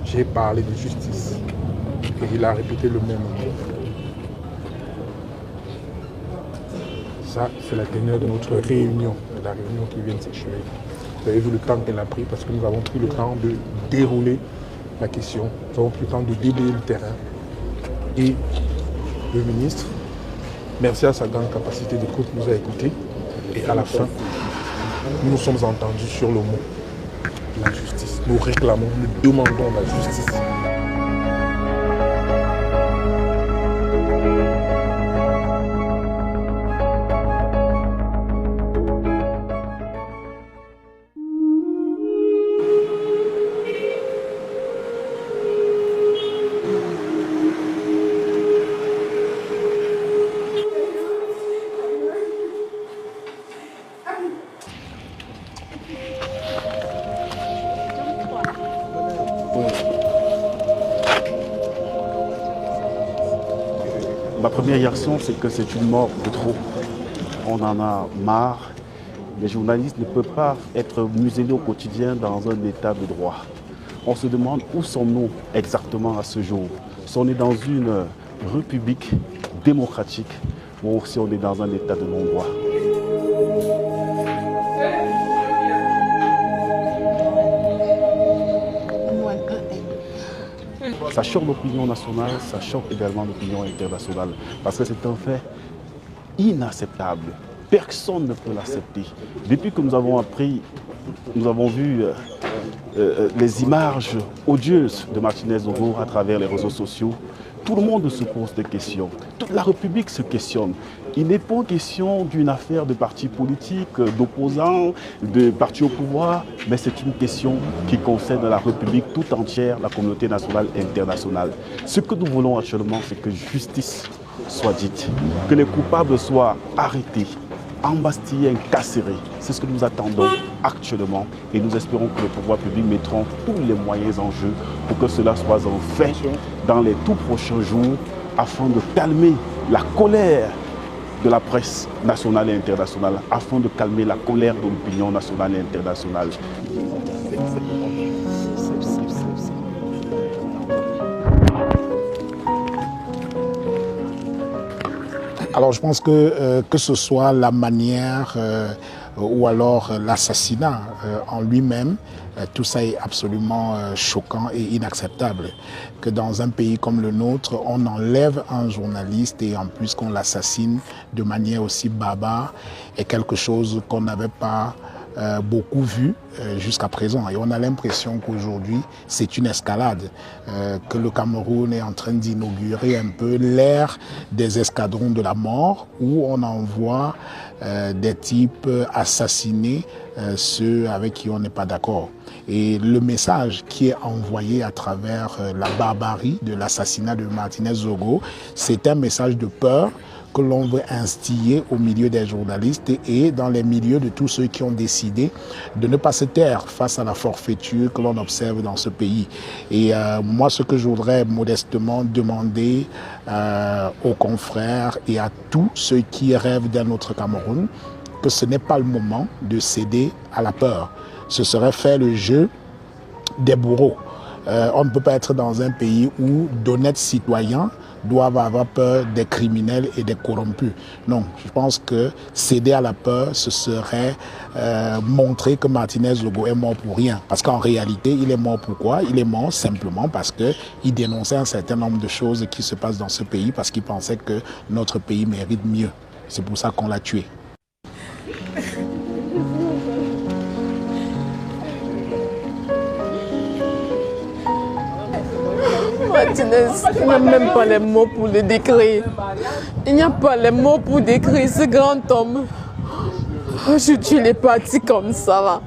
J'ai parlé de justice et il a répété le même mot. Ça, c'est la teneur de notre réunion, de la réunion qui vient de s'échouer. Vous avez vu le temps qu'elle a pris parce que nous avons pris le temps de dérouler la question. Nous avons pris le temps de déblayer le terrain. Et le ministre, merci à sa grande capacité d'écoute, nous a écoutés. Et à la fin, nous nous sommes entendus sur le mot. La justice. Nous réclamons, nous demandons la justice. Ma première réaction, c'est que c'est une mort de trop. On en a marre. Les journalistes ne peuvent pas être muselés au quotidien dans un état de droit. On se demande où sommes-nous exactement à ce jour. Si on est dans une république démocratique ou si on est dans un état de non-droit. Ça choque l'opinion nationale, ça choque également l'opinion internationale, parce que c'est un fait inacceptable. Personne ne peut l'accepter. Depuis que nous avons appris, nous avons vu les images odieuses de Martinez Zogo à travers les réseaux sociaux, tout le monde se pose des questions. Toute la République se questionne. Il n'est pas question d'une affaire de partis politiques, d'opposants, de partis au pouvoir, mais c'est une question qui concerne la République tout entière, la communauté nationale et internationale. Ce que nous voulons actuellement, c'est que justice soit dite, que les coupables soient arrêtés, embastillés, incarcérés. C'est ce que nous attendons actuellement et nous espérons que le pouvoir public mettront tous les moyens en jeu pour que cela soit en fait dans les tout prochains jours afin de calmer la colère de la presse nationale et internationale, afin de calmer la colère de l'opinion nationale et internationale. Alors je pense que ce soit la manière ou alors l'assassinat en lui-même, tout ça est absolument choquant et inacceptable. Que dans un pays comme le nôtre, on enlève un journaliste et en plus qu'on l'assassine de manière aussi barbare est quelque chose qu'on n'avait pas beaucoup vu jusqu'à présent. Et on a l'impression qu'aujourd'hui, c'est une escalade, que le Cameroun est en train d'inaugurer un peu l'ère des escadrons de la mort, où on envoie des types assassinés, ceux avec qui on n'est pas d'accord. Et le message qui est envoyé à travers la barbarie de l'assassinat de Martinez Zogo, c'est un message de peur que l'on veut instiller au milieu des journalistes et dans les milieux de tous ceux qui ont décidé de ne pas se taire face à la forfaiture que l'on observe dans ce pays. Et moi, ce que je voudrais modestement demander aux confrères et à tous ceux qui rêvent d'un autre Cameroun, que ce n'est pas le moment de céder à la peur. Ce serait faire le jeu des bourreaux. On ne peut pas être dans un pays où d'honnêtes citoyens doivent avoir peur des criminels et des corrompus. Non, je pense que céder à la peur, ce serait montrer que Martinez Zogo est mort pour rien. Parce qu'en réalité, il est mort pourquoi? Il est mort simplement parce qu'il dénonçait un certain nombre de choses qui se passent dans ce pays, parce qu'il pensait que notre pays mérite mieux. C'est pour ça qu'on l'a tué. Martinez, il n'y a même pas les mots pour le décrire. Il n'y a pas les mots pour décrire ce grand homme. Il est parti comme ça là.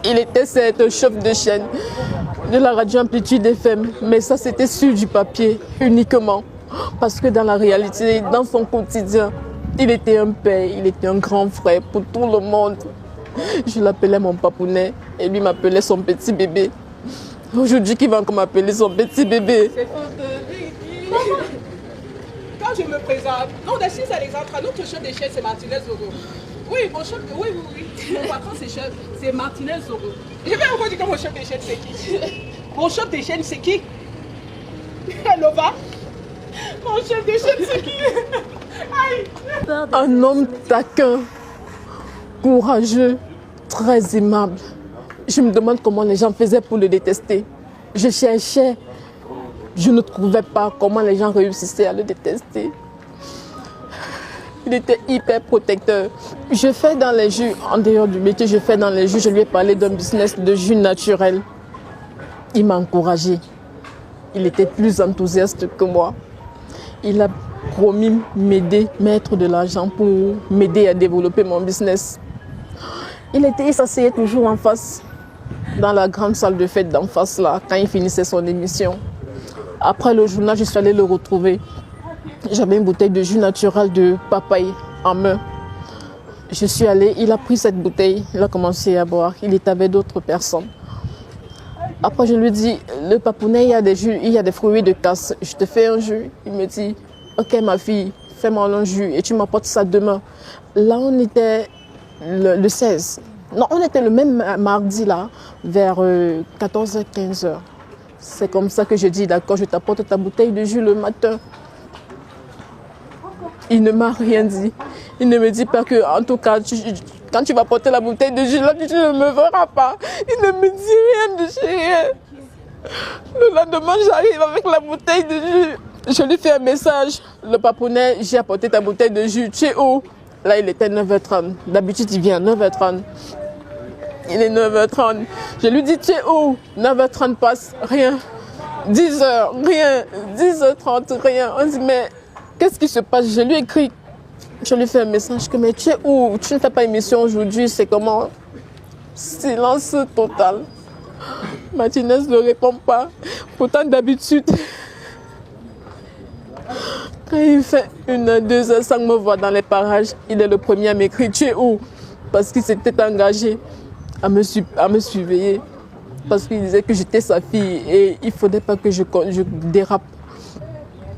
Il était certes chef de chaîne, de la radio Amplitude FM, mais ça c'était sur du papier uniquement. Parce que dans la réalité, dans son quotidien, il était un père, il était un grand frère pour tout le monde. Je l'appelais mon papounet et lui m'appelait son petit bébé. Aujourd'hui, qui va encore m'appeler son petit bébé? Quand je me présente, non, de 6 à Alexandre, notre chef d'échelle, c'est Martinez Zoro. Oui, mon chef, oui. Mon patron, c'est Martinez Zoro. Je vais encore dire que mon chef d'échelle, c'est qui? Mon chef d'échelle, c'est qui? Nova. Mon chef d'échelle, c'est qui? Aïe. Un homme taquin, courageux, très aimable. Je me demande comment les gens faisaient pour le détester. Je cherchais, je ne trouvais pas comment les gens réussissaient à le détester. Il était hyper protecteur. Je fais dans les jus, en dehors du métier, je fais dans les jus. Je lui ai parlé d'un business de jus naturel. Il m'a encouragé. Il était plus enthousiaste que moi. Il a promis m'aider, mettre de l'argent pour m'aider à développer mon business. Il s'asseyait toujours en face, dans la grande salle de fête d'en face là, quand il finissait son émission. Après le journal, je suis allée le retrouver. J'avais une bouteille de jus naturel de papaye en main. Je suis allée, il a pris cette bouteille, il a commencé à boire. Il était avec d'autres personnes. Après, je lui dis, le papounet, il y a des jus, il y a des fruits de casse. Je te fais un jus. Il me dit, ok ma fille, fais-moi un jus et tu m'apportes ça demain. Là, on était le 16. Non, on était le même mardi là, vers 14h, 15h. C'est comme ça que je dis, d'accord, je t'apporte ta bouteille de jus le matin. Il ne m'a rien dit. Il ne me dit pas que, en tout cas, quand tu vas porter la bouteille de jus, là, tu ne me verras pas. Il ne me dit rien de chez rien. Le lendemain, j'arrive avec la bouteille de jus. Je lui fais un message. Le papounet, j'ai apporté ta bouteille de jus. Tu es où? Là, il était 9h30. D'habitude, il vient à 9h30. Il est 9h30. Je lui dis, tu es où? 9h30 passe, rien. 10h, rien. 10h30, rien. On dit, mais qu'est-ce qui se passe? Je lui écris. Je lui fais un message que, mais tu es où? Tu ne fais pas émission aujourd'hui, c'est comment? Silence total. Martinez ne répond pas. Pourtant, d'habitude, quand il fait 1h, 2h sans me voir dans les parages, il est le premier à m'écrire, tu es où? Parce qu'il s'était engagé à me surveiller. Parce qu'il disait que j'étais sa fille et il ne faudrait pas que je dérape.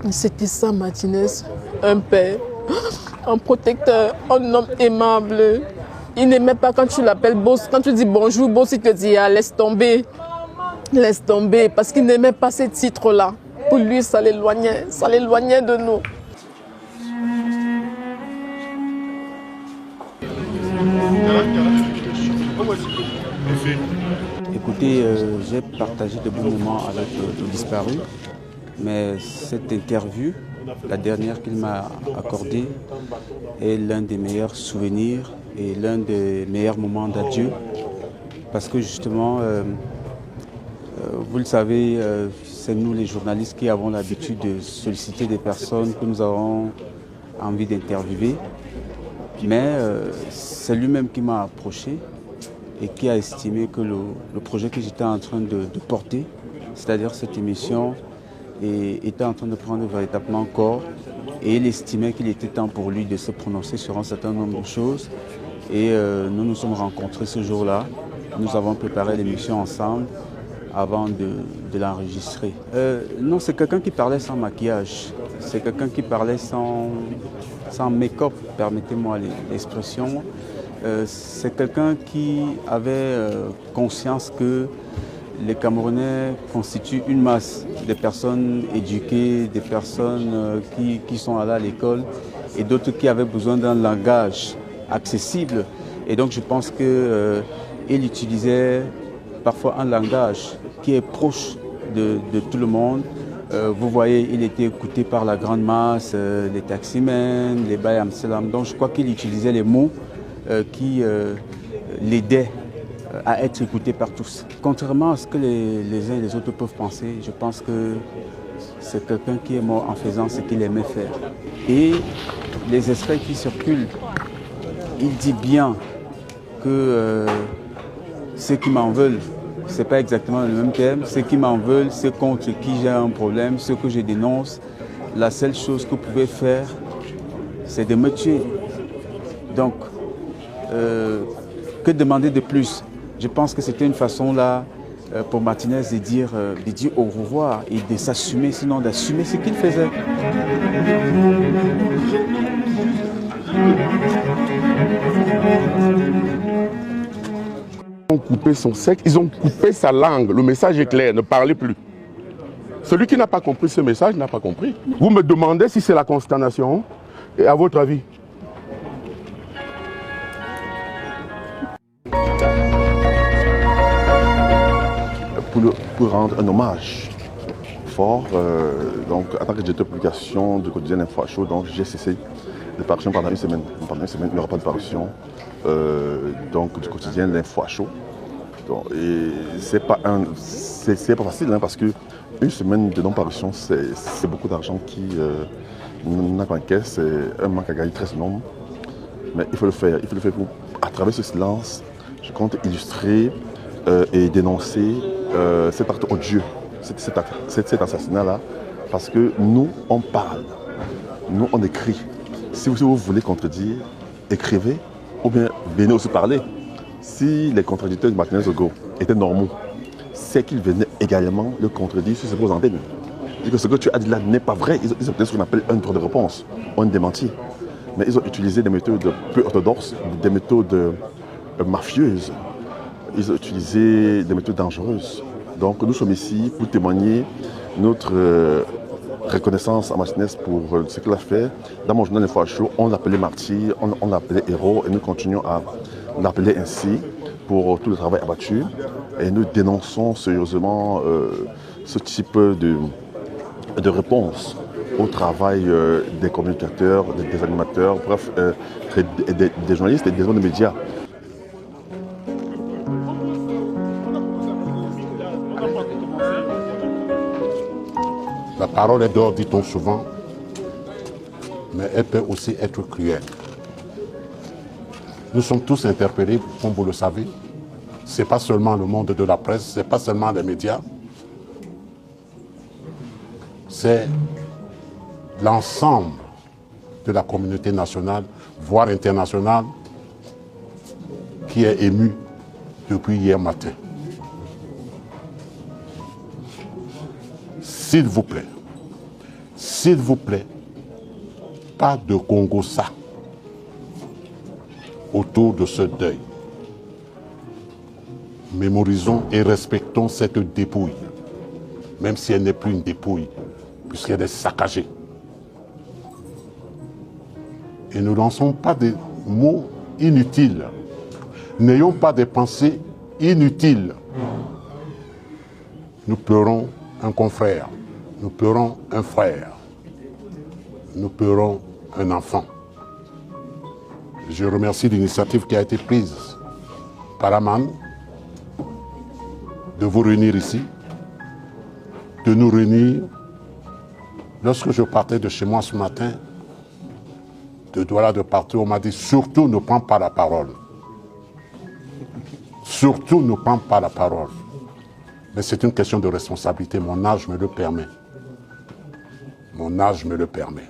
C'était ça, Martinez, un père, un protecteur, un homme aimable. Il n'aimait pas quand tu l'appelles boss. Quand tu dis bonjour, boss, il te dit ah, laisse tomber. Laisse tomber, parce qu'il n'aimait pas ces titres-là. Pour lui, ça l'éloignait de nous. Écoutez, j'ai partagé de bons moments avec le disparu, mais cette interview, la dernière qu'il m'a accordée, est l'un des meilleurs souvenirs et l'un des meilleurs moments d'adieu. Parce que justement, vous le savez, c'est nous les journalistes qui avons l'habitude de solliciter des personnes que nous avons envie d'interviewer. Mais c'est lui-même qui m'a approché et qui a estimé que le projet que j'étais en train de porter, c'est-à-dire cette émission, était en train de prendre véritablement corps. Et il estimait qu'il était temps pour lui de se prononcer sur un certain nombre de choses. Et nous nous sommes rencontrés ce jour-là. Nous avons préparé l'émission ensemble avant de l'enregistrer. Non, c'est quelqu'un qui parlait sans maquillage. C'est quelqu'un qui parlait sans make-up, permettez-moi l'expression. C'est quelqu'un qui avait conscience que les Camerounais constituent une masse de personnes éduquées, des personnes qui sont allées à l'école et d'autres qui avaient besoin d'un langage accessible. Et donc je pense qu'il utilisait parfois un langage qui est proche de tout le monde. Vous voyez, il était écouté par la grande masse, les taximens, les Baye Amsterdam. Donc je crois qu'il utilisait les mots qui l'aidaient à être écouté par tous. Contrairement à ce que les uns et les autres peuvent penser, je pense que c'est quelqu'un qui est mort en faisant ce qu'il aimait faire. Et les extraits qui circulent, il dit bien que ceux qui m'en veulent ce n'est pas exactement le même terme. Ceux qui m'en veulent, ceux contre qui j'ai un problème, ceux que je dénonce, la seule chose que vous pouvez faire, c'est de me tuer. Donc, que demander de plus? Je pense que c'était une façon là pour Martinez de dire au revoir et de s'assumer, sinon d'assumer ce qu'il faisait. Ils ont coupé son sexe, ils ont coupé sa langue. Le message est clair, ne parlez plus. Celui qui n'a pas compris ce message n'a pas compris. Vous me demandez si c'est la consternation, et à votre avis? Pour rendre un hommage fort, donc en tant que directeur de publication du quotidien Info à Chaud, donc j'ai cessé de parution pendant une semaine. Pendant une semaine, il n'y aura pas de parution donc du quotidien L'Info à Chaud. Donc, et c'est pas facile hein, parce que une semaine de non-parution, c'est beaucoup d'argent qui n'a pas en caisse, c'est un manque à gagner très énorme. Mais il faut le faire. Il faut le faire pour, à travers ce silence, je compte illustrer et dénoncer cet acte odieux, cet assassinat-là, parce que nous, on parle, nous, on écrit. Si vous voulez contredire, écrivez, ou bien venez aussi parler. Si les contradicteurs de Martinez Zogo étaient normaux, c'est qu'ils venaient également le contredire sur ses grosses antennes. Et que ce que tu as dit là n'est pas vrai. Ils ont peut-être ce qu'on appelle un droit de réponse, un démenti. Mais ils ont utilisé des méthodes peu orthodoxes, des méthodes mafieuses. Ils ont utilisé des méthodes dangereuses. Donc nous sommes ici pour témoigner notre reconnaissance à Martinez pour ce qu'il a fait. Dans mon journal Info à Chaud, on l'appelait martyr, on l'appelait héros et nous continuons à l'appeler ainsi pour tout le travail abattu. Et nous dénonçons sérieusement ce type de réponse au travail des communicateurs, des animateurs, bref, des journalistes et des hommes de médias. La parole est d'or, dit-on souvent, mais elle peut aussi être cruelle. Nous sommes tous interpellés, comme vous le savez. Ce n'est pas seulement le monde de la presse, ce n'est pas seulement les médias. C'est l'ensemble de la communauté nationale, voire internationale, qui est ému depuis hier matin. S'il vous plaît, pas de Congo-ça autour de ce deuil. Mémorisons et respectons cette dépouille, même si elle n'est plus une dépouille, puisqu'elle est saccagée. Et ne lançons pas des mots inutiles. N'ayons pas des pensées inutiles. Nous pleurons un confrère, nous pleurons un frère, nous pleurons un enfant. Je remercie l'initiative qui a été prise par Aman de vous réunir ici, de nous réunir. Lorsque je partais de chez moi ce matin, de Douala de partout, on m'a dit surtout ne prends pas la parole. Surtout ne prends pas la parole. Mais c'est une question de responsabilité, mon âge me le permet. Mon âge me le permet.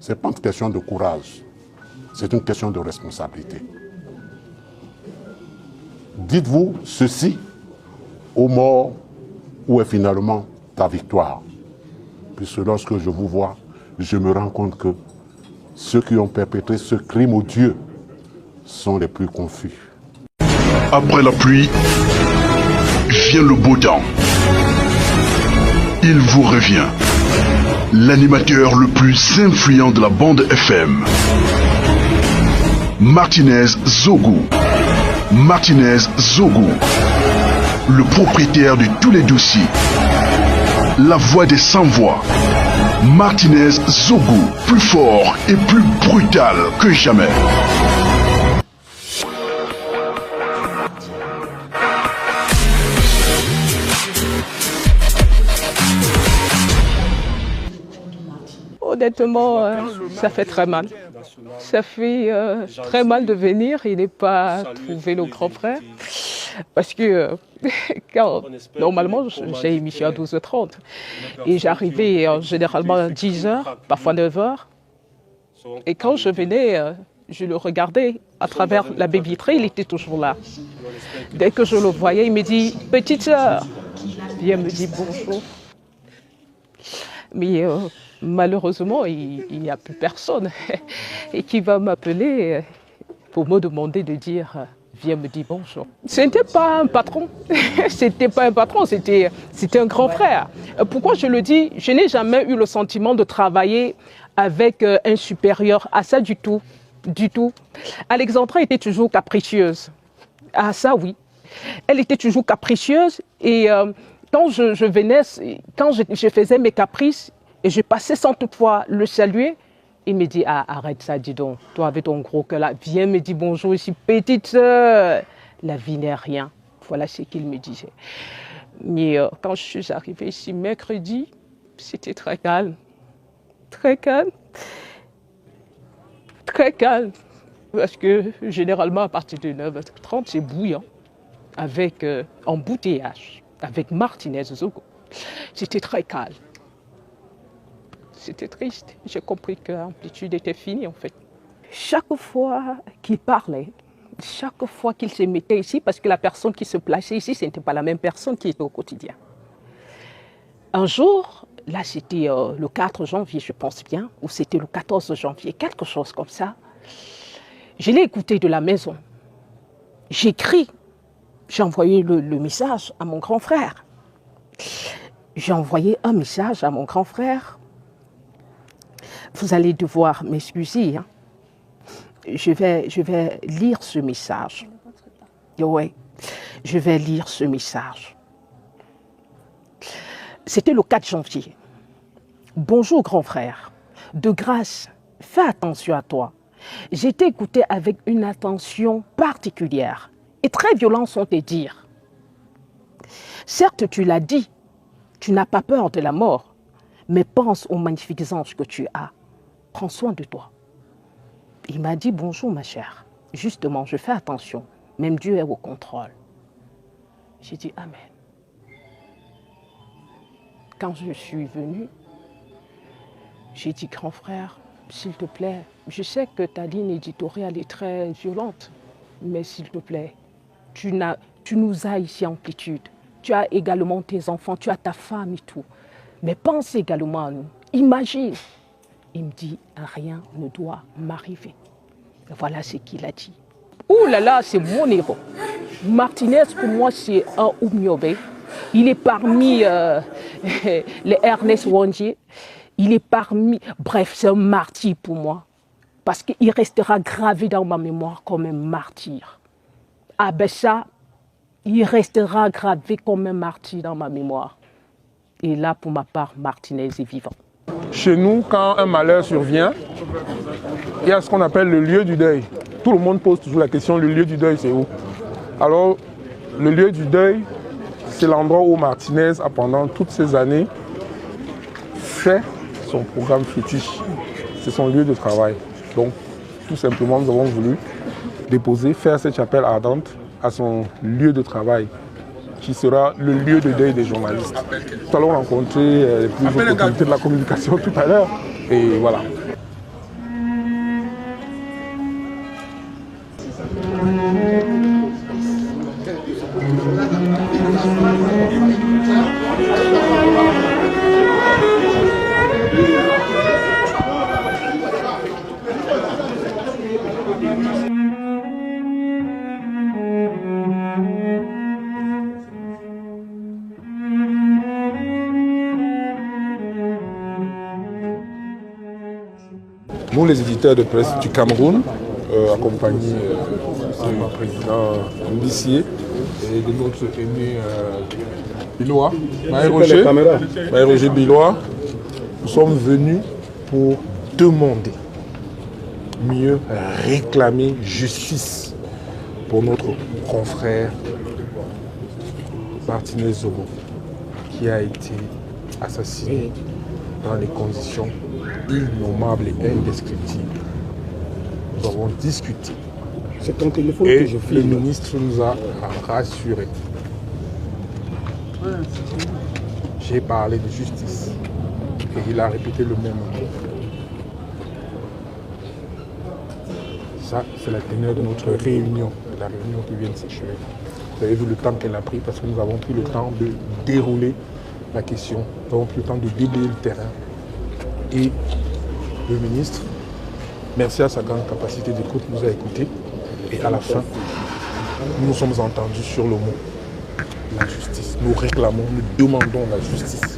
Ce n'est pas une question de courage, c'est une question de responsabilité. Dites-vous ceci aux morts, où est finalement ta victoire? Puisque lorsque je vous vois, je me rends compte que ceux qui ont perpétré ce crime odieux sont les plus confus. Après la pluie, vient le beau temps. Il vous revient. L'animateur le plus influent de la bande FM. Martinez Zogo. Martinez Zogo. Le propriétaire de tous les dossiers. La voix des sans-voix. Martinez Zogo. Plus fort et plus brutal que jamais. Honnêtement, ça fait très mal. Ça fait très mal de venir. Il n'est pas trouvé le grand frère. Parce que normalement, j'ai émission à 12h30. Et j'arrivais généralement à 10h, parfois 9h. Et quand je venais, je le regardais à travers la baie vitrée, il était toujours là. Dès que je le voyais, il me dit « Petite sœur », il me dit bonjour. Mais malheureusement, il n'y a plus personne et qui va m'appeler pour me demander de dire « Viens me dire bonjour ». Ce n'était pas un patron, c'était pas un patron, c'était un grand frère. Pourquoi je le dis? Je n'ai jamais eu le sentiment de travailler avec un supérieur, à ça du tout, du tout. Alexandra était toujours capricieuse, ah ça oui. Elle était toujours capricieuse et quand je venais, quand je faisais mes caprices et je passais sans toutefois le saluer, il me dit « Ah, arrête ça, dis donc, toi avec ton gros cœur là, viens me dire bonjour ici, petite sœur. La vie n'est rien. » Voilà ce qu'il me disait. Mais quand je suis arrivée ici mercredi, c'était très calme. Très calme. Très calme. Parce que généralement, à partir de 9h30, c'est bouillant. Avec embouteillage, avec Martinez Zogo. C'était très calme. C'était triste. J'ai compris que l'amplitude était finie en fait. Chaque fois qu'il parlait, chaque fois qu'il se mettait ici, parce que la personne qui se plaçait ici, ce n'était pas la même personne qui était au quotidien. Un jour, là c'était le 4 janvier, je pense bien, ou c'était le 14 janvier, quelque chose comme ça. Je l'ai écouté de la maison. J'écris. J'ai envoyé le message à mon grand frère. J'ai envoyé un message à mon grand frère. Vous allez devoir m'excuser. Hein. Je vais lire ce message. Oui, je vais lire ce message. C'était le 4 janvier. Bonjour grand frère. De grâce, fais attention à toi. J'ai été écouté avec une attention particulière. Et très violents sont tes dires. Certes, tu l'as dit, tu n'as pas peur de la mort, mais pense aux magnifiques anges que tu as. Prends soin de toi. Il m'a dit, bonjour ma chère. Justement, je fais attention, même Dieu est au contrôle. J'ai dit, amen. Quand je suis venue, j'ai dit, grand frère, s'il te plaît, je sais que ta ligne éditoriale est très violente, mais s'il te plaît, tu nous as ici Amplitude. Tu as également tes enfants, tu as ta femme et tout. Mais pense également à nous. Imagine. Il me dit, rien ne doit m'arriver. Voilà ce qu'il a dit. Ouh là là, c'est mon héros. Martinez, pour moi, c'est un Oumiobe. Il est parmi les Ernest Wandier. Il est parmi... Bref, c'est un martyr pour moi. Parce qu'il restera gravé dans ma mémoire comme un martyr. Ah ben ça, il restera gravé comme un martyr dans ma mémoire. Et là, pour ma part, Martinez est vivant. Chez nous, quand un malheur survient, il y a ce qu'on appelle le lieu du deuil. Tout le monde pose toujours la question, le lieu du deuil, c'est où? Alors, le lieu du deuil, c'est l'endroit où Martinez a, pendant toutes ces années, fait son programme fétiche. C'est son lieu de travail. Donc, tout simplement, nous avons voulu déposer, faire cette chapelle ardente à son lieu de travail, qui sera le lieu de deuil des journalistes. Nous allons rencontrer les plus hautes autorités de la communication tout à l'heure. Et voilà. Nous, les éditeurs de presse du Cameroun, accompagnés du président Mbissier et de notre aîné Bilois, Maïroger Bilois, nous sommes venus pour demander, mieux réclamer justice pour notre confrère Martinez Zogo, qui a été assassiné dans des conditions innommables et indescriptibles. Nous avons discuté C'est ton téléphone Et que je filme. le ministre nous a rassurés. J'ai parlé de justice et il a répété le même mot. Ça, c'est la teneur de notre réunion, de la réunion qui vient de s'achever. Vous avez vu le temps qu'elle a pris parce que nous avons pris le temps de dérouler la question. Nous avons pris le temps de déblayer le terrain. Et le ministre, merci à sa grande capacité d'écoute, nous a écoutés. Et à la fin, nous nous sommes entendus sur le mot la justice. Nous réclamons, nous demandons la justice.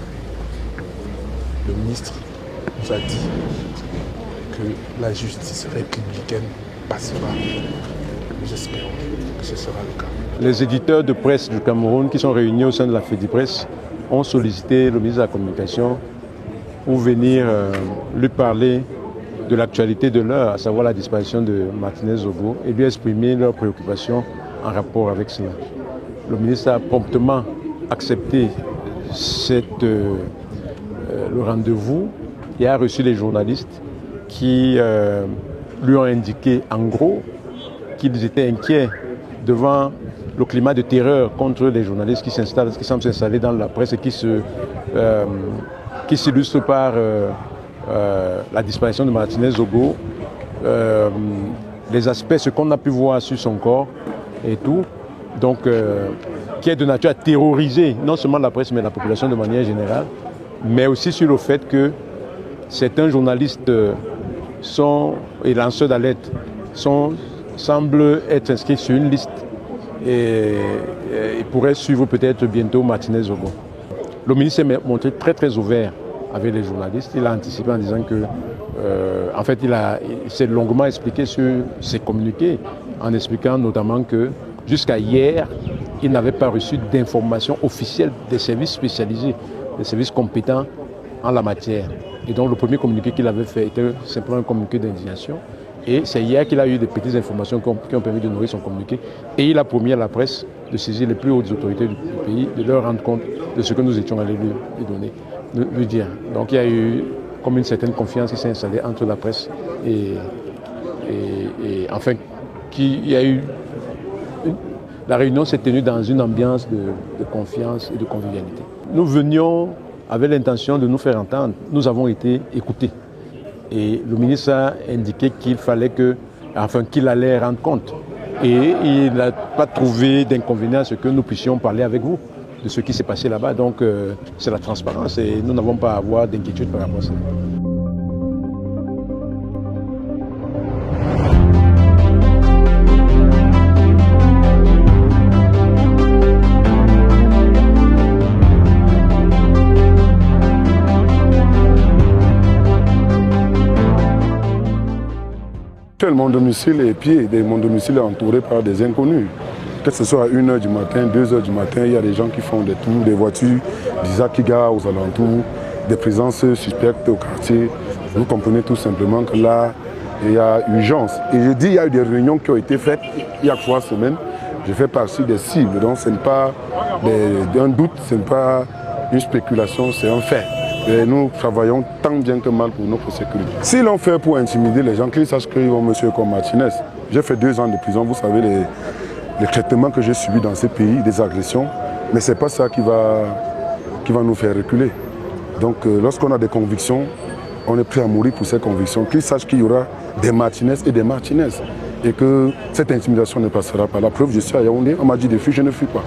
Le ministre nous a dit que la justice républicaine passera. Nous espérons que ce sera le cas. Les éditeurs de presse du Cameroun qui sont réunis au sein de la FEDIPRESS ont sollicité le ministre de la Communication pour venir lui parler de l'actualité de l'heure, à savoir la disparition de Martinez Zogo, et lui exprimer leurs préoccupations en rapport avec cela. Le ministre a promptement accepté le rendez-vous et a reçu les journalistes qui lui ont indiqué en gros qu'ils étaient inquiets devant le climat de terreur contre les journalistes qui semblent s'installer dans la presse et qui s'illustre par la disparition de Martinez Zogo, les aspects, ce qu'on a pu voir sur son corps et tout, donc qui est de nature à terroriser non seulement la presse mais la population de manière générale, mais aussi sur le fait que certains journalistes et lanceurs d'alerte semblent être inscrits sur une liste et pourraient suivre peut-être bientôt Martinez Zogo. Le ministre s'est montré très très ouvert avec les journalistes. Il a anticipé en disant que, en fait, il s'est longuement expliqué sur ses communiqués, en expliquant notamment que jusqu'à hier, il n'avait pas reçu d'informations officielles des services spécialisés, des services compétents en la matière. Et donc le premier communiqué qu'il avait fait était simplement un communiqué d'indignation. Et c'est hier qu'il a eu des petites informations qui ont permis de nourrir son communiqué. Et il a promis à la presse de saisir les plus hautes autorités du pays, de leur rendre compte de ce que nous étions allés lui donner, lui dire. Donc il y a eu comme une certaine confiance qui s'est installée entre la presse et enfin, il y a eu... La réunion s'est tenue dans une ambiance de confiance et de convivialité. Nous venions avec l'intention de nous faire entendre. Nous avons été écoutés. Et le ministre a indiqué qu'il fallait qu'il allait rendre compte. Et il n'a pas trouvé d'inconvénient à ce que nous puissions parler avec vous de ce qui s'est passé là-bas. Donc c'est la transparence et nous n'avons pas à avoir d'inquiétude par rapport à ça. Mon domicile est pied, mon domicile est entouré par des inconnus. Que ce soit à 1h du matin, 2h du matin, il y a des gens qui font des tours, des voitures, d'Isaac qui garent aux alentours, des présences suspectes au quartier. Vous comprenez tout simplement que là, il y a urgence. Et je dis, il y a eu des réunions qui ont été faites il y a 3 semaines. Je fais partie des cibles, donc ce n'est pas un doute, ce n'est pas une spéculation, c'est un fait. Et nous travaillons tant bien que mal pour notre sécurité. S'ils l'ont fait pour intimider les gens, qu'ils sachent qu'ils vont monsieur comme Martinez. J'ai fait 2 ans de prison, vous savez les traitements que j'ai subis dans ces pays, des agressions, mais ce n'est pas ça qui va nous faire reculer. Donc lorsqu'on a des convictions, on est prêt à mourir pour ces convictions. Qu'ils sachent qu'il y aura des Martinez et des Martinez et que cette intimidation ne passera pas. La preuve, je suis à Yaoundé, on m'a dit de fuir, je ne fuis pas.